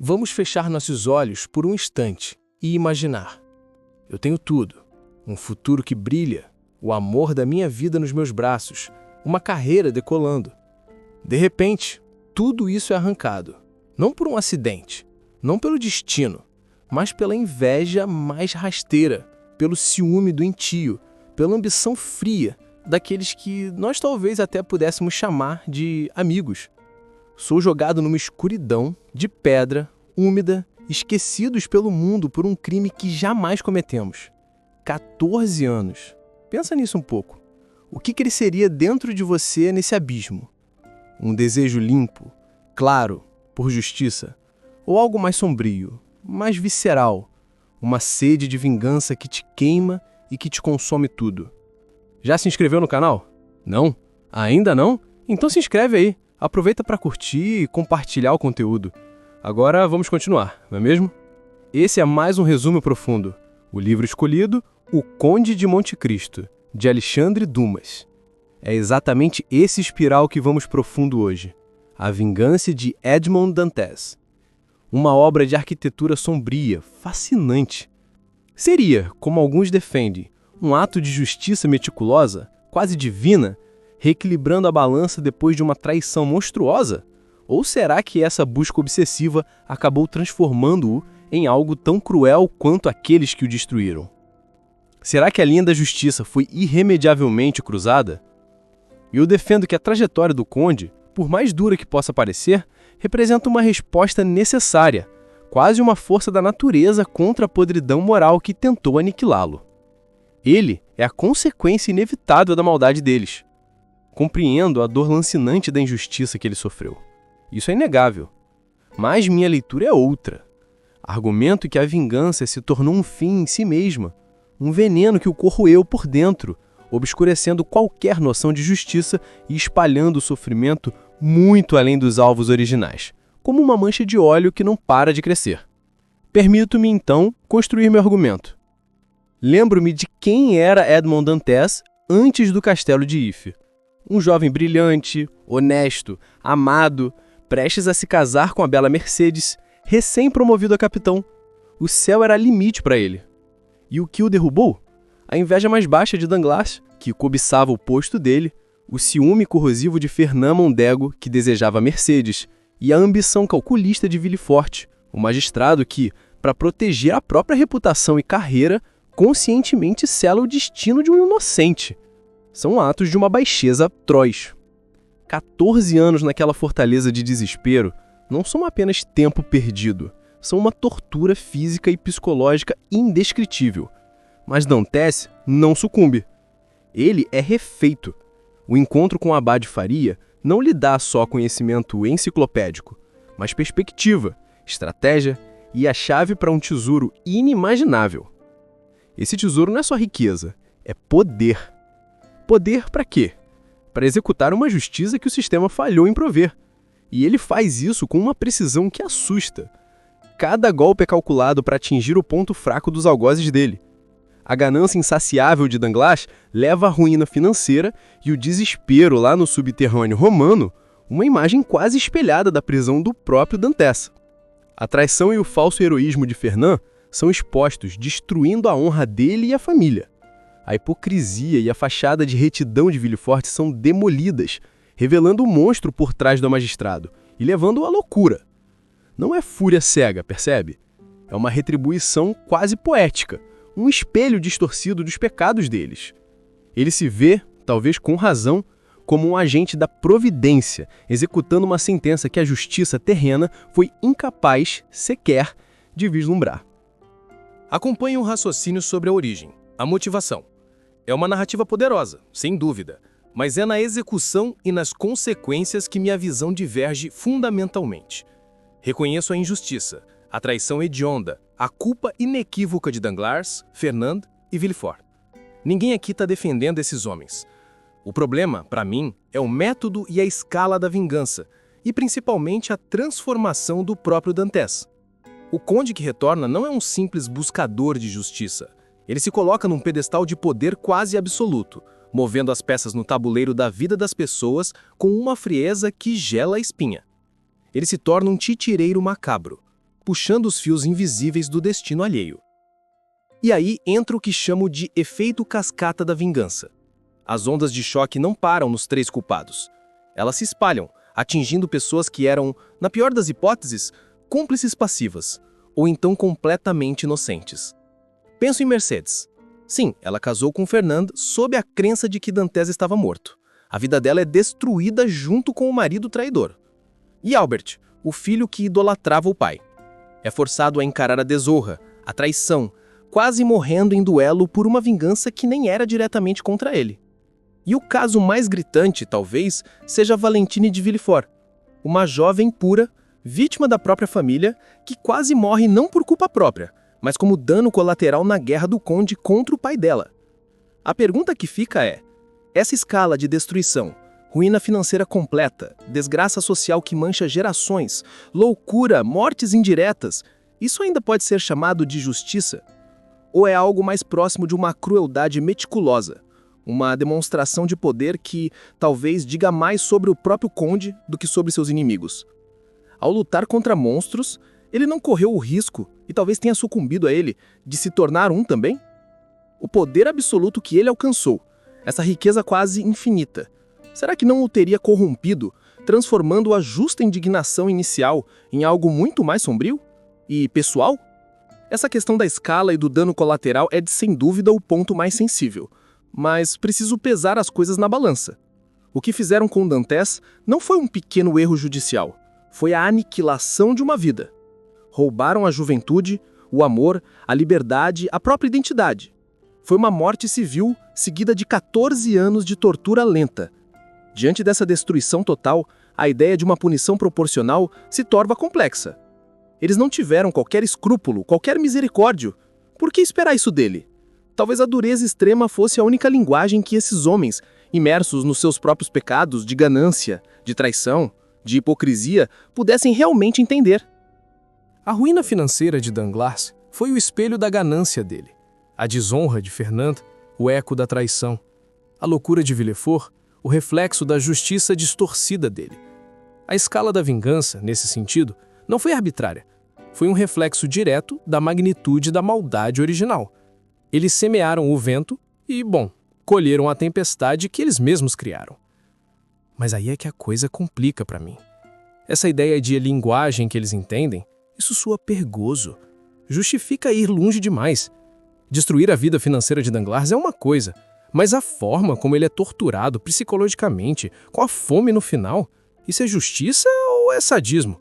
Vamos fechar nossos olhos por um instante e imaginar. Eu tenho tudo, um futuro que brilha, o amor da minha vida nos meus braços, uma carreira decolando. De repente, tudo isso é arrancado, não por um acidente, não pelo destino, mas pela inveja mais rasteira, pelo ciúme doentio, pela ambição fria daqueles que nós talvez até pudéssemos chamar de amigos. Sou jogado numa escuridão de pedra, úmida, esquecidos pelo mundo por um crime que jamais cometemos. 14 anos. Pensa nisso um pouco. O que cresceria dentro de você nesse abismo? Um desejo limpo, claro, por justiça? Ou algo mais sombrio, mais visceral? Uma sede de vingança que te queima e que te consome tudo? Já se inscreveu no canal? Não? Ainda não? Então se inscreve aí. Aproveita para curtir e compartilhar o conteúdo. Agora vamos continuar, não é mesmo? Esse é mais um resumo profundo. O livro escolhido, O Conde de Monte Cristo, de Alexandre Dumas. É exatamente esse espiral que vamos profundo hoje. A Vingança de Edmond Dantes. Uma obra de arquitetura sombria, fascinante. Seria, como alguns defendem, um ato de justiça meticulosa, quase divina, reequilibrando a balança depois de uma traição monstruosa? Ou será que essa busca obsessiva acabou transformando-o em algo tão cruel quanto aqueles que o destruíram? Será que a linha da justiça foi irremediavelmente cruzada? Eu defendo que a trajetória do Conde, por mais dura que possa parecer, representa uma resposta necessária, quase uma força da natureza contra a podridão moral que tentou aniquilá-lo. Ele é a consequência inevitável da maldade deles. Compreendo a dor lancinante da injustiça que ele sofreu. Isso é inegável. Mas minha leitura é outra. Argumento que a vingança se tornou um fim em si mesma, um veneno que o corroeu por dentro, obscurecendo qualquer noção de justiça e espalhando o sofrimento muito além dos alvos originais, como uma mancha de óleo que não para de crescer. Permito-me, então, construir meu argumento. Lembro-me de quem era Edmond Dantes antes do castelo de If. Um jovem brilhante, honesto, amado, prestes a se casar com a bela Mercedes, recém-promovido a capitão. O céu era limite para ele. E o que o derrubou? A inveja mais baixa de Danglars, que cobiçava o posto dele, o ciúme corrosivo de Fernand Mondego, que desejava a Mercedes, e a ambição calculista de Villefort, o magistrado que, para proteger a própria reputação e carreira, conscientemente sela o destino de um inocente. São atos de uma baixeza atroz. 14 anos naquela fortaleza de desespero não são apenas tempo perdido, são uma tortura física e psicológica indescritível. Mas Dantes não sucumbe. Ele é refeito. O encontro com Abade Faria não lhe dá só conhecimento enciclopédico, mas perspectiva, estratégia e a chave para um tesouro inimaginável. Esse tesouro não é só riqueza, é poder. Poder para quê? Para executar uma justiça que o sistema falhou em prover. E ele faz isso com uma precisão que assusta. Cada golpe é calculado para atingir o ponto fraco dos algozes dele. A ganância insaciável de Danglars leva à ruína financeira e o desespero lá no subterrâneo romano, uma imagem quase espelhada da prisão do próprio Dantes. A traição e o falso heroísmo de Fernand são expostos, destruindo a honra dele e a família. A hipocrisia e a fachada de retidão de Villefort são demolidas, revelando o monstro por trás do magistrado e levando-o à loucura. Não é fúria cega, percebe? É uma retribuição quase poética, um espelho distorcido dos pecados deles. Ele se vê, talvez com razão, como um agente da providência, executando uma sentença que a justiça terrena foi incapaz, sequer, de vislumbrar. Acompanhe um raciocínio sobre a origem, a motivação. É uma narrativa poderosa, sem dúvida, mas é na execução e nas consequências que minha visão diverge fundamentalmente. Reconheço a injustiça, a traição hedionda, a culpa inequívoca de Danglars, Fernand e Villefort. Ninguém aqui está defendendo esses homens. O problema, para mim, é o método e a escala da vingança, e principalmente a transformação do próprio Dantes. O conde que retorna não é um simples buscador de justiça. Ele se coloca num pedestal de poder quase absoluto, movendo as peças no tabuleiro da vida das pessoas com uma frieza que gela a espinha. Ele se torna um titireiro macabro. puxando os fios invisíveis do destino alheio. E aí entra o que chamo de efeito cascata da vingança. As ondas de choque não param nos 3 culpados. Elas se espalham, atingindo pessoas que eram, na pior das hipóteses, cúmplices passivas, ou então completamente inocentes. Penso em Mercedes. Sim, ela casou com Fernand sob a crença de que Dantes estava morto. A vida dela é destruída junto com o marido traidor. E Albert, o filho que idolatrava o pai. É forçado a encarar a desonra, a traição, quase morrendo em duelo por uma vingança que nem era diretamente contra ele. E o caso mais gritante, talvez, seja Valentine de Villefort, uma jovem pura, vítima da própria família, que quase morre não por culpa própria, mas como dano colateral na guerra do conde contra o pai dela. A pergunta que fica é: essa escala de destruição, ruína financeira completa, desgraça social que mancha gerações, loucura, mortes indiretas, isso ainda pode ser chamado de justiça? Ou é algo mais próximo de uma crueldade meticulosa, uma demonstração de poder que talvez diga mais sobre o próprio conde do que sobre seus inimigos? Ao lutar contra monstros, ele não correu o risco, e talvez tenha sucumbido a ele, de se tornar um também? O poder absoluto que ele alcançou, essa riqueza quase infinita, será que não o teria corrompido, transformando a justa indignação inicial em algo muito mais sombrio e pessoal? Essa questão da escala e do dano colateral é, sem dúvida, o ponto mais sensível, mas preciso pesar as coisas na balança. O que fizeram com Dantes não foi um pequeno erro judicial, foi a aniquilação de uma vida. Roubaram a juventude, o amor, a liberdade, a própria identidade. Foi uma morte civil seguida de 14 anos de tortura lenta. Diante dessa destruição total, a ideia de uma punição proporcional se torna complexa. Eles não tiveram qualquer escrúpulo, qualquer misericórdia. Por que esperar isso dele? Talvez a dureza extrema fosse a única linguagem que esses homens, imersos nos seus próprios pecados de ganância, de traição, de hipocrisia, pudessem realmente entender. A ruína financeira de Danglars foi o espelho da ganância dele. A desonra de Fernand, o eco da traição. A loucura de Villefort, o reflexo da justiça distorcida dele. A escala da vingança, nesse sentido, não foi arbitrária. Foi um reflexo direto da magnitude da maldade original. Eles semearam o vento e, colheram a tempestade que eles mesmos criaram. Mas aí é que a coisa complica para mim. Essa ideia de linguagem que eles entendem, isso soa perigoso. Justifica ir longe demais. Destruir a vida financeira de Danglars é uma coisa, mas a forma como ele é torturado psicologicamente, com a fome no final, isso é justiça ou é sadismo?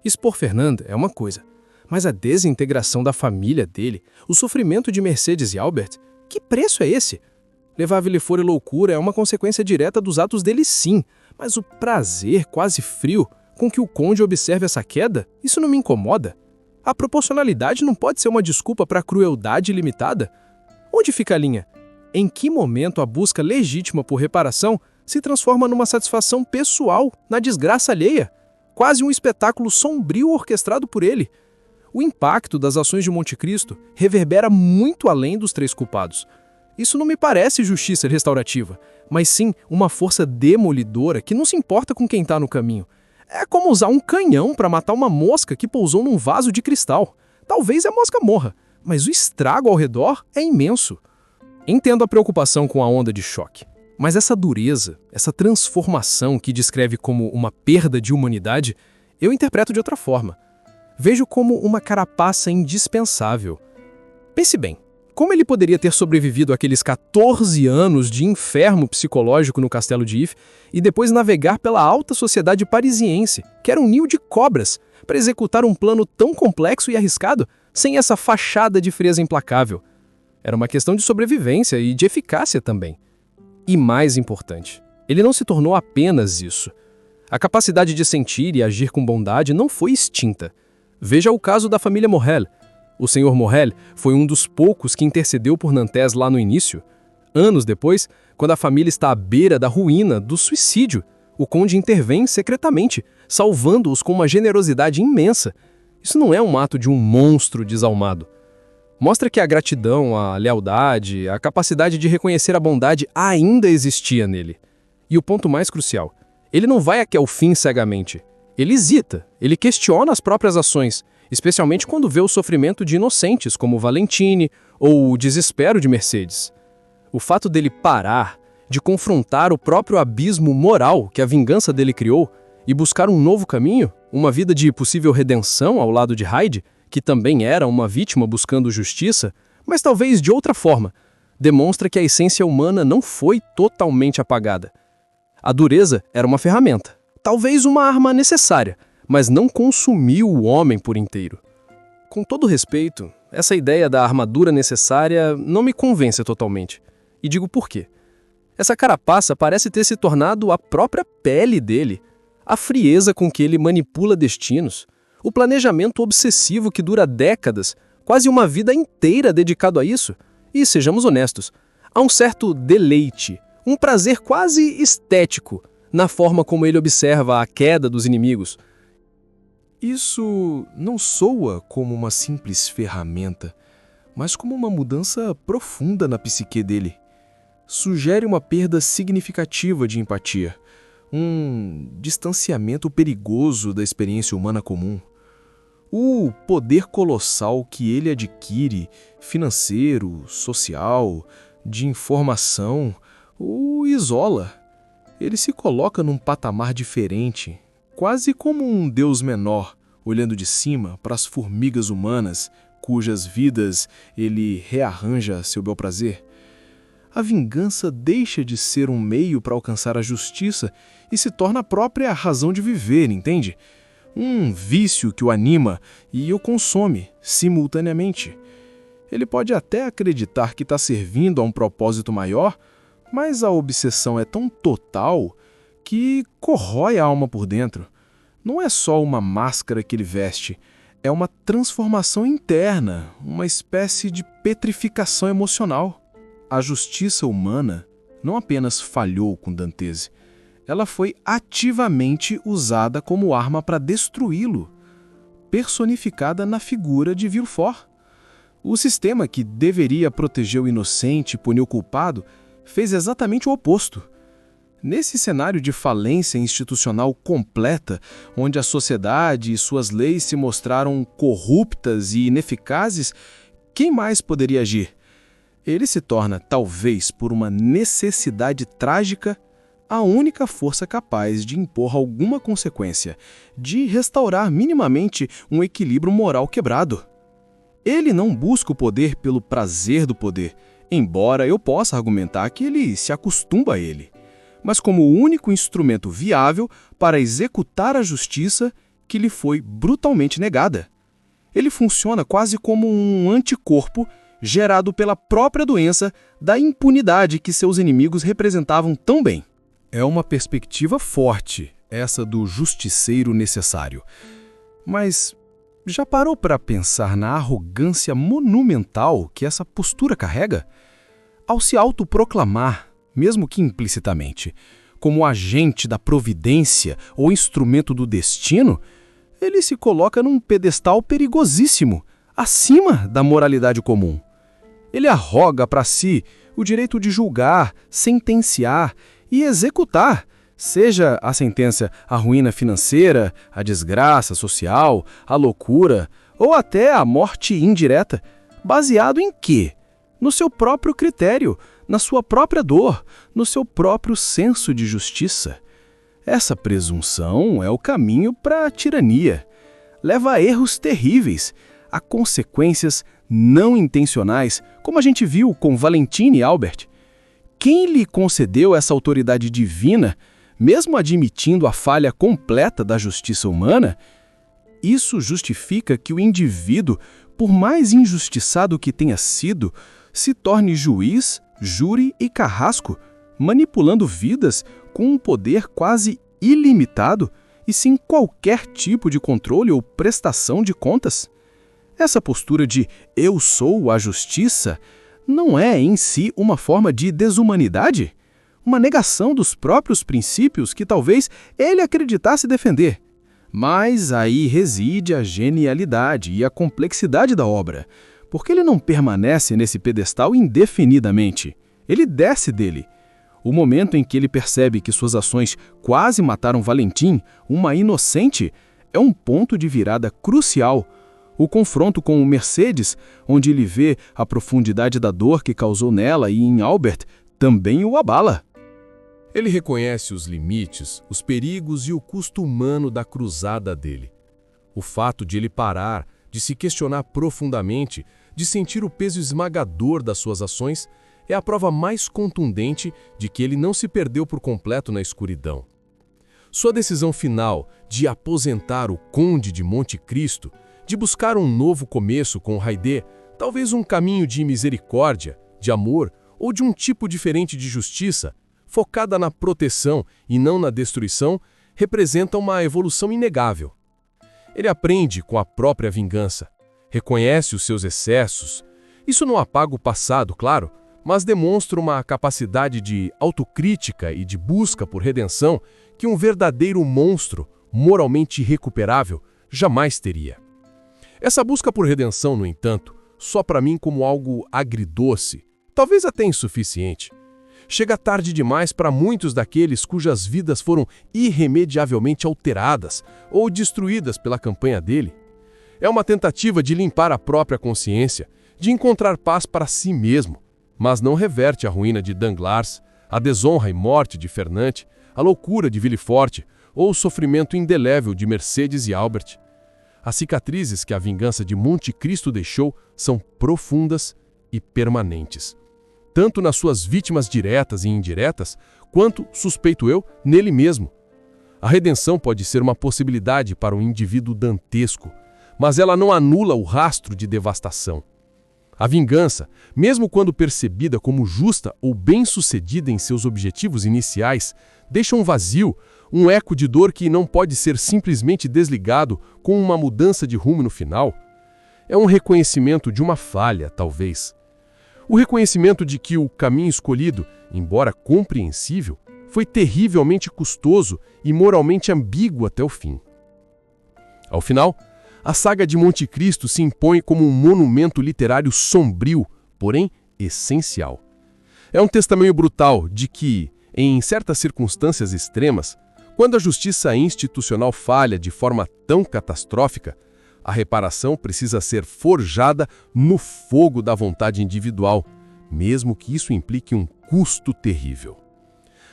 Expor Fernand é uma coisa, mas a desintegração da família dele, o sofrimento de Mercedes e Albert, que preço é esse? Levar Villefort e loucura é uma consequência direta dos atos dele, sim, mas o prazer quase frio com que o conde observe essa queda, isso não me incomoda. A proporcionalidade não pode ser uma desculpa para a crueldade ilimitada? Onde fica a linha? Em que momento a busca legítima por reparação se transforma numa satisfação pessoal na desgraça alheia? Quase um espetáculo sombrio orquestrado por ele. O impacto das ações de Monte Cristo reverbera muito além dos 3 culpados. Isso não me parece justiça restaurativa, mas sim uma força demolidora que não se importa com quem está no caminho. É como usar um canhão para matar uma mosca que pousou num vaso de cristal. Talvez a mosca morra, mas o estrago ao redor é imenso. Entendo a preocupação com a onda de choque, mas essa dureza, essa transformação que descreve como uma perda de humanidade, eu interpreto de outra forma. Vejo como uma carapaça indispensável. Pense bem, como ele poderia ter sobrevivido àqueles 14 anos de inferno psicológico no castelo de If e depois navegar pela alta sociedade parisiense, que era um ninho de cobras, para executar um plano tão complexo e arriscado, sem essa fachada de frieza implacável? Era uma questão de sobrevivência e de eficácia também. E mais importante, ele não se tornou apenas isso. A capacidade de sentir e agir com bondade não foi extinta. Veja o caso da família Morrel. O Sr. Morrel foi um dos poucos que intercedeu por Nantes lá no início. Anos depois, quando a família está à beira da ruína, do suicídio, o conde intervém secretamente, salvando-os com uma generosidade imensa. Isso não é um ato de um monstro desalmado. Mostra que a gratidão, a lealdade, a capacidade de reconhecer a bondade ainda existia nele. E o ponto mais crucial, ele não vai até o fim cegamente. Ele hesita, ele questiona as próprias ações, especialmente quando vê o sofrimento de inocentes como Valentine ou o desespero de Mercedes. O fato dele parar, de confrontar o próprio abismo moral que a vingança dele criou e buscar um novo caminho, uma vida de possível redenção ao lado de Hyde, que também era uma vítima buscando justiça, mas talvez de outra forma, demonstra que a essência humana não foi totalmente apagada. A dureza era uma ferramenta, talvez uma arma necessária, mas não consumiu o homem por inteiro. Com todo respeito, essa ideia da armadura necessária não me convence totalmente. E digo por quê. Essa carapaça parece ter se tornado a própria pele dele, a frieza com que ele manipula destinos, o planejamento obsessivo que dura décadas, quase uma vida inteira dedicado a isso. E, sejamos honestos, há um certo deleite, um prazer quase estético na forma como ele observa a queda dos inimigos. Isso não soa como uma simples ferramenta, mas como uma mudança profunda na psique dele. Sugere uma perda significativa de empatia, um distanciamento perigoso da experiência humana comum. O poder colossal que ele adquire, financeiro, social, de informação, o isola. Ele se coloca num patamar diferente, quase como um deus menor, olhando de cima para as formigas humanas, cujas vidas ele rearranja a seu bel prazer. A vingança deixa de ser um meio para alcançar a justiça e se torna a própria razão de viver, entende? Um vício que o anima e o consome simultaneamente. Ele pode até acreditar que está servindo a um propósito maior, mas a obsessão é tão total que corrói a alma por dentro. Não é só uma máscara que ele veste, é uma transformação interna, uma espécie de petrificação emocional. A justiça humana não apenas falhou com Dantese, ela foi ativamente usada como arma para destruí-lo, personificada na figura de Villefort. O sistema que deveria proteger o inocente e punir o culpado fez exatamente o oposto. Nesse cenário de falência institucional completa, onde a sociedade e suas leis se mostraram corruptas e ineficazes, quem mais poderia agir? Ele se torna, talvez por uma necessidade trágica, a única força capaz de impor alguma consequência, de restaurar minimamente um equilíbrio moral quebrado. Ele não busca o poder pelo prazer do poder, embora eu possa argumentar que ele se acostuma a ele, mas como o único instrumento viável para executar a justiça que lhe foi brutalmente negada. Ele funciona quase como um anticorpo gerado pela própria doença da impunidade que seus inimigos representavam tão bem. É uma perspectiva forte, essa do justiceiro necessário. Mas já parou para pensar na arrogância monumental que essa postura carrega? Ao se autoproclamar, mesmo que implicitamente, como agente da providência ou instrumento do destino, ele se coloca num pedestal perigosíssimo, acima da moralidade comum. Ele arroga para si o direito de julgar, sentenciar e executar, seja a sentença a ruína financeira, a desgraça social, a loucura ou até a morte indireta, baseado em quê? No seu próprio critério, na sua própria dor, no seu próprio senso de justiça. Essa presunção é o caminho para a tirania. Leva a erros terríveis, a consequências não intencionais, como a gente viu com Valentine e Albert. Quem lhe concedeu essa autoridade divina, mesmo admitindo a falha completa da justiça humana? Isso justifica que o indivíduo, por mais injustiçado que tenha sido, se torne juiz, júri e carrasco, manipulando vidas com um poder quase ilimitado e sem qualquer tipo de controle ou prestação de contas. Essa postura de "eu sou a justiça" não é em si uma forma de desumanidade? Uma negação dos próprios princípios que talvez ele acreditasse defender. Mas aí reside a genialidade e a complexidade da obra, porque ele não permanece nesse pedestal indefinidamente. Ele desce dele. O momento em que ele percebe que suas ações quase mataram Valentine, uma inocente, é um ponto de virada crucial, O confronto com o Mercedes, onde ele vê a profundidade da dor que causou nela e em Albert, também o abala. Ele reconhece os limites, os perigos e o custo humano da cruzada dele. O fato de ele parar, de se questionar profundamente, de sentir o peso esmagador das suas ações, é a prova mais contundente de que ele não se perdeu por completo na escuridão. Sua decisão final de aposentar o Conde de Monte Cristo, de buscar um novo começo com Haydée, talvez um caminho de misericórdia, de amor ou de um tipo diferente de justiça, focada na proteção e não na destruição, representa uma evolução inegável. Ele aprende com a própria vingança, reconhece os seus excessos. Isso não apaga o passado, claro, mas demonstra uma capacidade de autocrítica e de busca por redenção que um verdadeiro monstro, moralmente irrecuperável, jamais teria. Essa busca por redenção, no entanto, só para mim como algo agridoce, talvez até insuficiente. Chega tarde demais para muitos daqueles cujas vidas foram irremediavelmente alteradas ou destruídas pela campanha dele. É uma tentativa de limpar a própria consciência, de encontrar paz para si mesmo, mas não reverte a ruína de Danglars, a desonra e morte de Fernand, a loucura de Villefort ou o sofrimento indelével de Mercedes e Albert. As cicatrizes que a vingança de Monte Cristo deixou são profundas e permanentes, tanto nas suas vítimas diretas e indiretas, quanto, suspeito eu, nele mesmo. A redenção pode ser uma possibilidade para um indivíduo dantesco, mas ela não anula o rastro de devastação. A vingança, mesmo quando percebida como justa ou bem-sucedida em seus objetivos iniciais, deixa um vazio, um eco de dor que não pode ser simplesmente desligado com uma mudança de rumo no final. É um reconhecimento de uma falha, talvez. O reconhecimento de que o caminho escolhido, embora compreensível, foi terrivelmente custoso e moralmente ambíguo até o fim. Ao final, a saga de Monte Cristo se impõe como um monumento literário sombrio, porém essencial. É um testemunho brutal de que, em certas circunstâncias extremas, quando a justiça institucional falha de forma tão catastrófica, a reparação precisa ser forjada no fogo da vontade individual, mesmo que isso implique um custo terrível.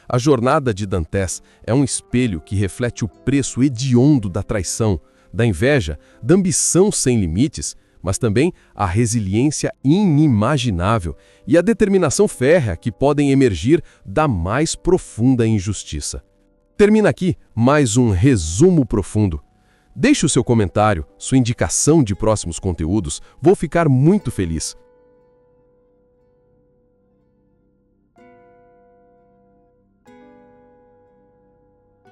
A jornada de Dantes é um espelho que reflete o preço hediondo da traição, da inveja, da ambição sem limites, mas também a resiliência inimaginável e a determinação férrea que podem emergir da mais profunda injustiça. Termina aqui mais um resumo profundo. Deixe o seu comentário, sua indicação de próximos conteúdos, vou ficar muito feliz.